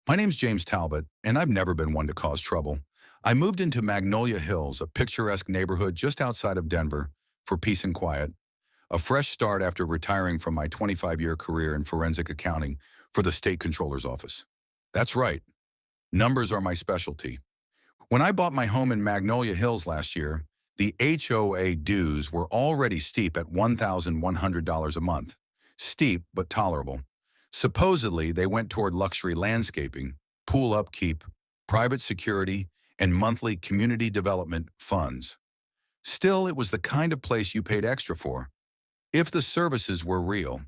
My name's James Talbot, and I've never been one to cause trouble. I moved into Magnolia Hills, a picturesque neighborhood just outside of Denver, for peace and quiet. A fresh start after retiring from my 25-year career in forensic accounting for the state controller's office. That's right, numbers are my specialty. When I bought my home in Magnolia Hills last year, the HOA dues were already steep at $1,100 a month. Steep, but tolerable. Supposedly, they went toward luxury landscaping, pool upkeep, private security, and monthly community development funds. Still, it was the kind of place you paid extra for, if the services were real.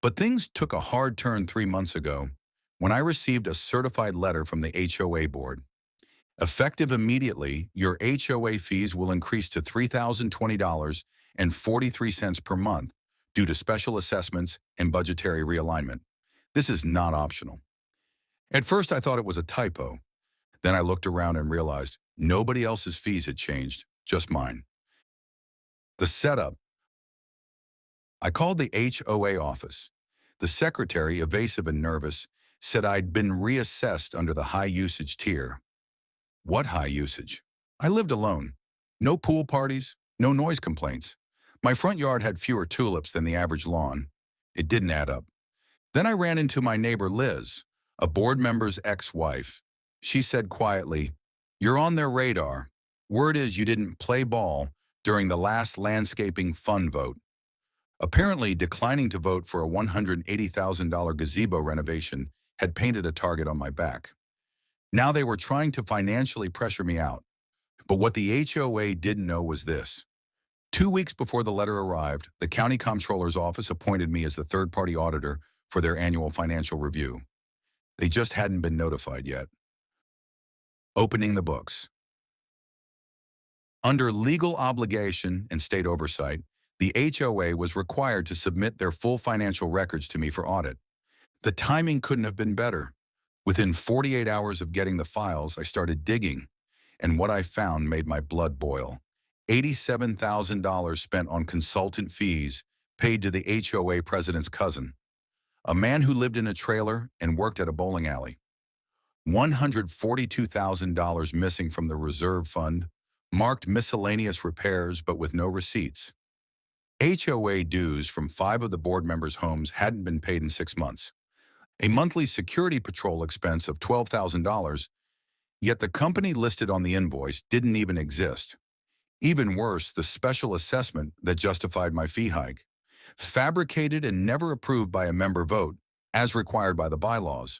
But things took a hard turn 3 months ago when I received a certified letter from the HOA board. Effective immediately, your HOA fees will increase to $3,020.43 per month due to special assessments and budgetary realignment. This is not optional. At first, I thought it was a typo. Then I looked around and realized nobody else's fees had changed, just mine. The setup. I called the HOA office. The secretary, evasive and nervous, said I'd been reassessed under the high usage tier. What high usage? I lived alone. No pool parties, no noise complaints. My front yard had fewer tulips than the average lawn. It didn't add up. Then I ran into my neighbor Liz, a board member's ex-wife. She said quietly, "You're on their radar. Word is you didn't play ball during the last landscaping fund vote." Apparently, declining to vote for a $180,000 gazebo renovation had painted a target on my back. Now they were trying to financially pressure me out. But what the HOA didn't know was this. 2 weeks before the letter arrived, the county comptroller's office appointed me as the third-party auditor for their annual financial review. They just hadn't been notified yet. Opening the books. Under legal obligation and state oversight, the HOA was required to submit their full financial records to me for audit. The timing couldn't have been better. Within 48 hours of getting the files, I started digging, and what I found made my blood boil. $87,000 spent on consultant fees paid to the HOA president's cousin, a man who lived in a trailer and worked at a bowling alley. $142,000 missing from the reserve fund, marked miscellaneous repairs but with no receipts. HOA dues from 5 of the board members' homes hadn't been paid in 6 months. A monthly security patrol expense of $12,000, yet the company listed on the invoice didn't even exist. Even worse, the special assessment that justified my fee hike. Fabricated and never approved by a member vote, as required by the bylaws.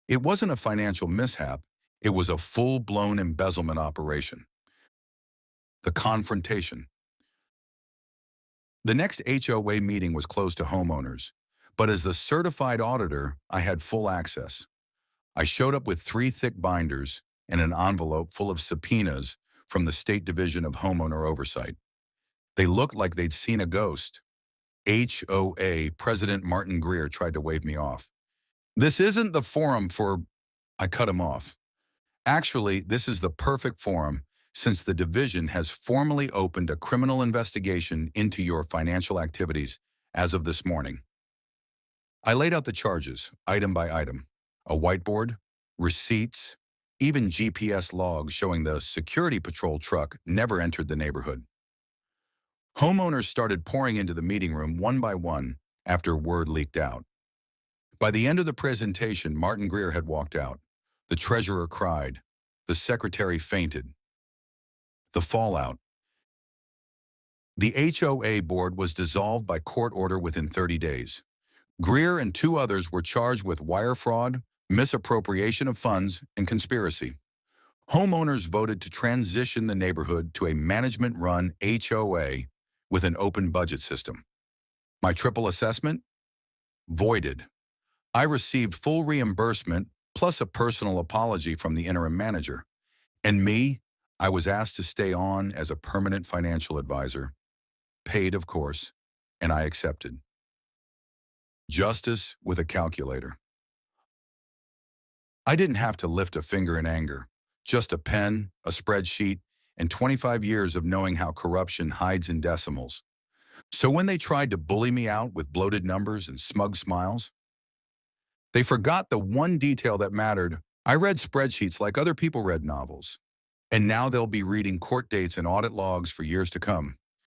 It wasn't a financial mishap, it was a full-blown embezzlement operation. The confrontation. The next HOA meeting was closed to homeowners, but as the certified auditor, I had full access. I showed up with 3 thick binders and an envelope full of subpoenas from the State Division of Homeowner Oversight. They looked like they'd seen a ghost. HOA President Martin Greer tried to wave me off. "This isn't the forum for—" I cut him off. "Actually, this is the perfect forum since the division has formally opened a criminal investigation into your financial activities as of this morning." I laid out the charges, item by item. A whiteboard, receipts, even GPS logs showing the security patrol truck never entered the neighborhood. Homeowners started pouring into the meeting room one by one after word leaked out. By the end of the presentation, Martin Greer had walked out. The treasurer cried. The secretary fainted. The fallout. The HOA board was dissolved by court order within 30 days. Greer and 2 others were charged with wire fraud, misappropriation of funds, and conspiracy. Homeowners voted to transition the neighborhood to a management-run HOA with an open budget system. My triple assessment? Voided. I received full reimbursement plus a personal apology from the interim manager. And me, I was asked to stay on as a permanent financial advisor. Paid, of course, and I accepted. Justice with a calculator. I didn't have to lift a finger in anger, just a pen, a spreadsheet, and 25 years of knowing how corruption hides in decimals. So when they tried to bully me out with bloated numbers and smug smiles, They forgot the one detail that mattered. I read spreadsheets like other people read novels. And now they'll be reading court dates and audit logs for years to come.